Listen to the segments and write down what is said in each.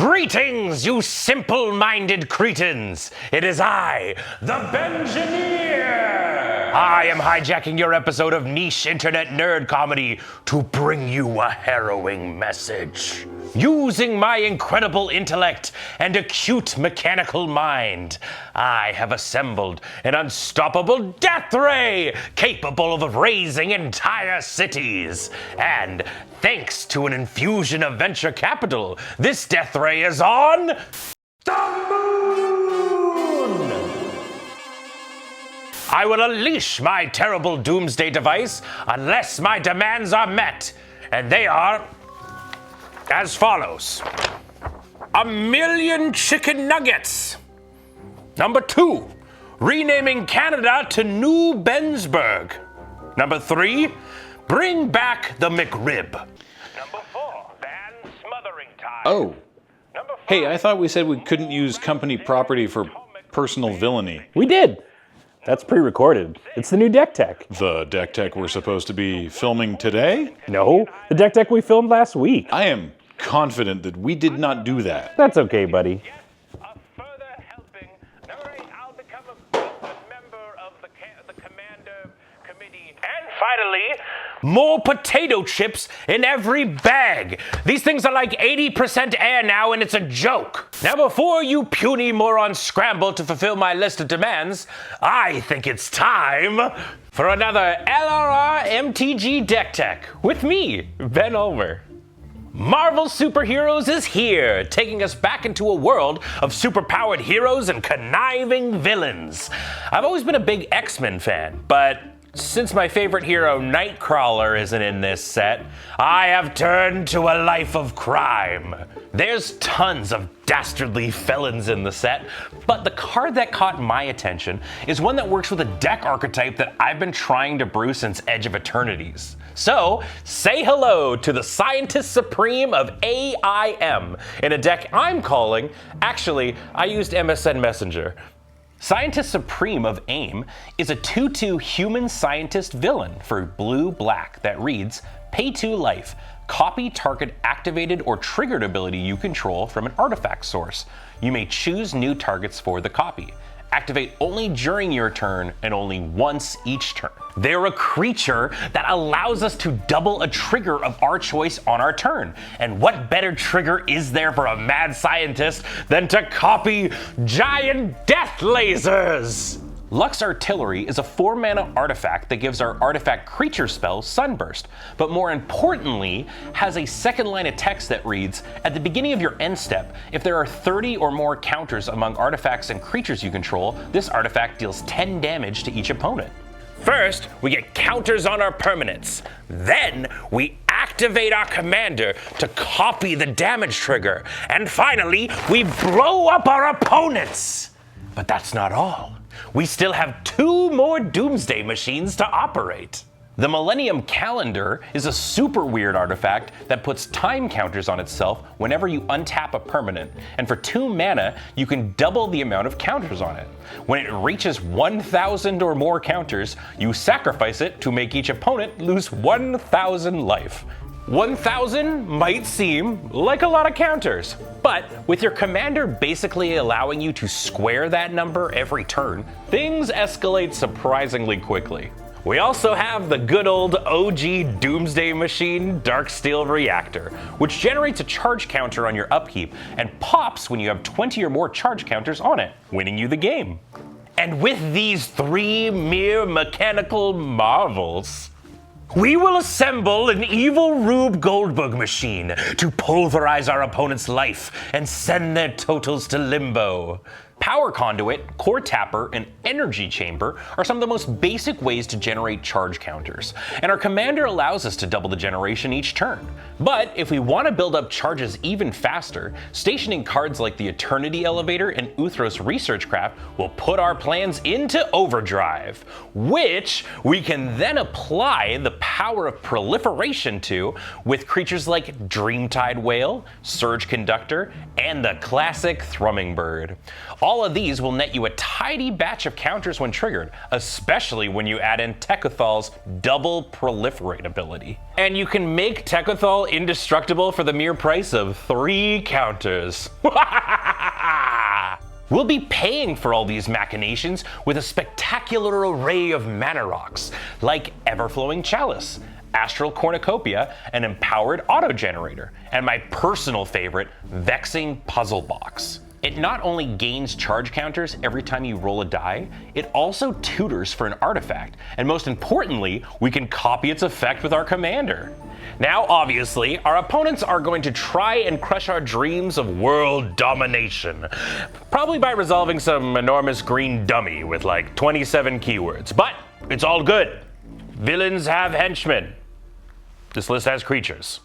Greetings, you simple-minded cretins! It is I, the Bengineer! I am hijacking your episode of niche internet nerd comedy to bring you a harrowing message. Using my incredible intellect and acute mechanical mind, I have assembled an unstoppable death ray capable of razing entire cities. And thanks to an infusion of venture capital, this death ray is on the moon! I will unleash my terrible doomsday device unless my demands are met, and they are as follows. 1,000,000 chicken nuggets. Number 2, renaming Canada to New Bensburg. Number 3, bring back the McRib. Number 4, ban smothering time. Oh. Hey, I thought we said we couldn't use company property for personal villainy. We did. That's pre-recorded. It's the new deck tech. The deck tech we're supposed to be filming today? No, the deck tech we filmed last week. I am confident that we did not do that. That's okay, buddy. A further helping. Number 8, I'll become a member of the commander committee. And finally, more potato chips in every bag. These things are like 80% air now, and it's a joke. Now, before you puny morons scramble to fulfill my list of demands, I think it's time for another LRRMTG deck tech with me, Ben Ulmer. Marvel Superheroes is here, taking us back into a world of superpowered heroes and conniving villains. I've always been a big X-Men fan, but since my favorite hero, Nightcrawler, isn't in this set, I have turned to a life of crime. There's tons of dastardly felons in the set, but the card that caught my attention is one that works with a deck archetype that I've been trying to brew since Edge of Eternities. So, say hello to the Scientist Supreme of AIM in a deck I'm calling, actually, I used MSN Messenger. Scientist Supreme of AIM is a 2/2 human scientist villain for blue-black that reads, pay 2 life, copy target activated or triggered ability you control from an artifact source. You may choose new targets for the copy. Activate only during your turn and only once each turn. They're a creature that allows us to double a trigger of our choice on our turn. And what better trigger is there for a mad scientist than to copy giant death lasers? Lux Artillery is a 4-mana artifact that gives our artifact creature spell Sunburst, but more importantly, has a second line of text that reads, at the beginning of your end step, if there are 30 or more counters among artifacts and creatures you control, this artifact deals 10 damage to each opponent. First, we get counters on our permanents. Then, we activate our commander to copy the damage trigger. And finally, we blow up our opponents. But that's not all. We still have 2 more Doomsday machines to operate. The Millennium Calendar is a super weird artifact that puts time counters on itself whenever you untap a permanent, and for 2 mana, you can double the amount of counters on it. When it reaches 1,000 or more counters, you sacrifice it to make each opponent lose 1,000 life. 1,000 might seem like a lot of counters, but with your commander basically allowing you to square that number every turn, things escalate surprisingly quickly. We also have the good old OG Doomsday Machine Darksteel Reactor, which generates a charge counter on your upkeep and pops when you have 20 or more charge counters on it, winning you the game. And with these 3 mere mechanical marvels, we will assemble an evil Rube Goldberg machine to pulverize our opponent's life and send their totals to limbo. Power Conduit, Core Tapper, and Energy Chamber are some of the most basic ways to generate charge counters, and our commander allows us to double the generation each turn. But if we want to build up charges even faster, stationing cards like the Eternity Elevator and Uthros Research Craft will put our plans into overdrive, which we can then apply the power power of proliferation to with creatures like Dreamtide Whale, Surge Conductor, and the classic Thrumming Bird. All of these will net you a tidy batch of counters when triggered, especially when you add in Tekathal's double proliferate ability. And you can make Tekathal indestructible for the mere price of 3 counters. We'll be paying for all these machinations with a spectacular array of mana rocks, like Everflowing Chalice, Astral Cornucopia, an Empowered Auto-Generator, and my personal favorite, Vexing Puzzle Box. It not only gains charge counters every time you roll a die, it also tutors for an artifact, and most importantly, we can copy its effect with our commander. Now, obviously, our opponents are going to try and crush our dreams of world domination, probably by resolving some enormous green dummy with like 27 keywords, but it's all good. Villains have henchmen. This list has creatures.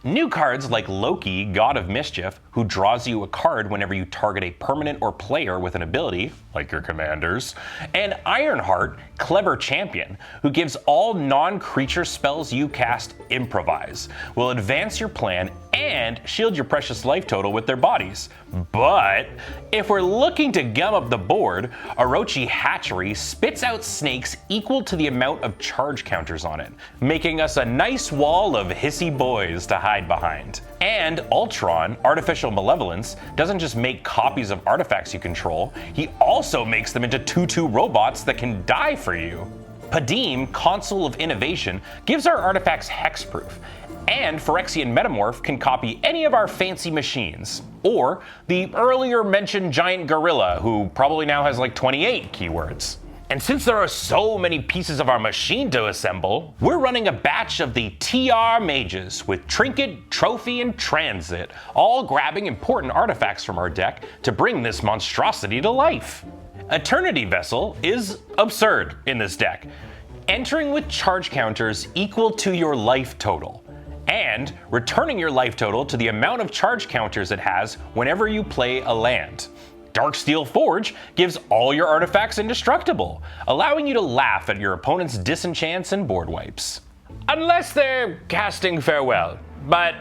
New cards like Loki, God of Mischief, who draws you a card whenever you target a permanent or player with an ability, like your commanders, and Ironheart, Clever Champion, who gives all non-creature spells you cast improvise, will advance your plan and shield your precious life total with their bodies. But if we're looking to gum up the board, Orochi Hatchery spits out snakes equal to the amount of charge counters on it, making us a nice wall of hissy boys to hide behind. And Ultron, Artificial Malevolence, doesn't just make copies of artifacts you control, he also makes them into 2/2 robots that can die for you. Padim, Console of Innovation, gives our artifacts hexproof, and Phyrexian Metamorph can copy any of our fancy machines. Or the earlier mentioned giant gorilla, who probably now has like 28 keywords. And since there are so many pieces of our machine to assemble, we're running a batch of the TR Mages with Trinket, Trophy, and Transit, all grabbing important artifacts from our deck to bring this monstrosity to life. Eternity Vessel is absurd in this deck, entering with charge counters equal to your life total, and returning your life total to the amount of charge counters it has whenever you play a land. Darksteel Forge gives all your artifacts indestructible, allowing you to laugh at your opponent's disenchants and board wipes. Unless they're casting Farewell, but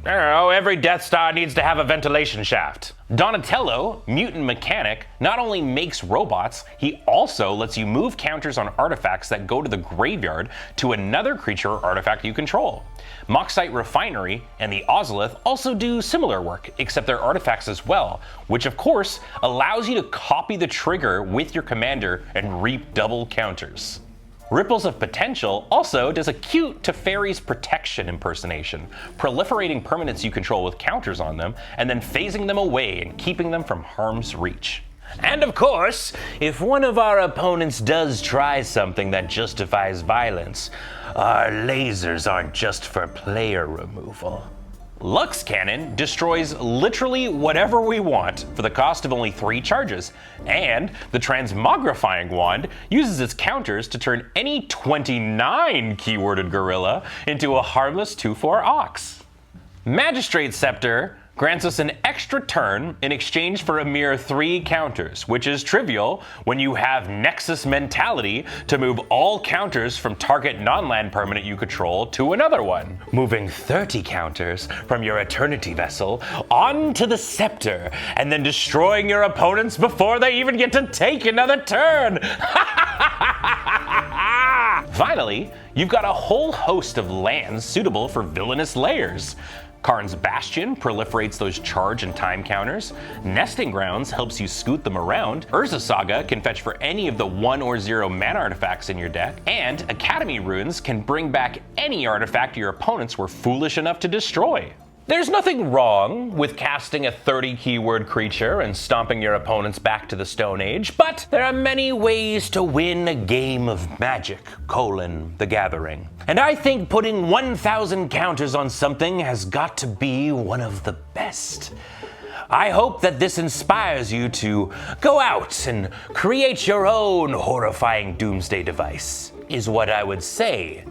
I don't know, every Death Star needs to have a ventilation shaft. Donatello, Mutant Mechanic, not only makes robots, he also lets you move counters on artifacts that go to the graveyard to another creature or artifact you control. Moxite Refinery and the Ozolith also do similar work, except they're artifacts as well, which of course allows you to copy the trigger with your commander and reap double counters. Ripples of Potential also does a cute Teferi's Protection impersonation, proliferating permanents you control with counters on them, and then phasing them away and keeping them from harm's reach. And of course, if one of our opponents does try something that justifies violence, our lasers aren't just for player removal. Lux Cannon destroys literally whatever we want for the cost of only 3 charges, and the Transmogrifying Wand uses its counters to turn any 29 keyworded gorilla into a harmless 2/4 ox. Magistrate Scepter grants us an extra turn in exchange for a mere 3 counters, which is trivial when you have Nexus Mentality to move all counters from target non-land permanent you control to another one, moving 30 counters from your Eternity Vessel onto the Scepter, and then destroying your opponents before they even get to take another turn. Finally, you've got a whole host of lands suitable for villainous layers. Karn's Bastion proliferates those charge and time counters, Nesting Grounds helps you scoot them around, Urza Saga can fetch for any of the 1 or 0 mana artifacts in your deck, and Academy Runes can bring back any artifact your opponents were foolish enough to destroy. There's nothing wrong with casting a 30 keyword creature and stomping your opponents back to the Stone Age, but there are many ways to win a game of Magic: The Gathering. And I think putting 1,000 counters on something has got to be one of the best. I hope that this inspires you to go out and create your own horrifying doomsday device, is what I would say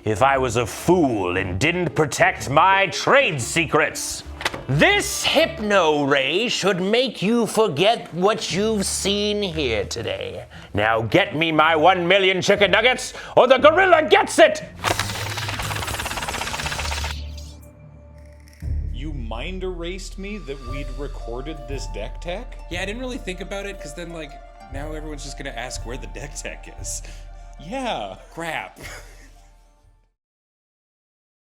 if I was a fool and didn't protect my trade secrets. This Hypno Ray should make you forget what you've seen here today. Now get me my 1 million chicken nuggets, or the gorilla gets it! mind erased me that we'd recorded this deck tech? Yeah, I didn't really think about it, because then, like, now everyone's just gonna ask where the deck tech is. Yeah. Crap.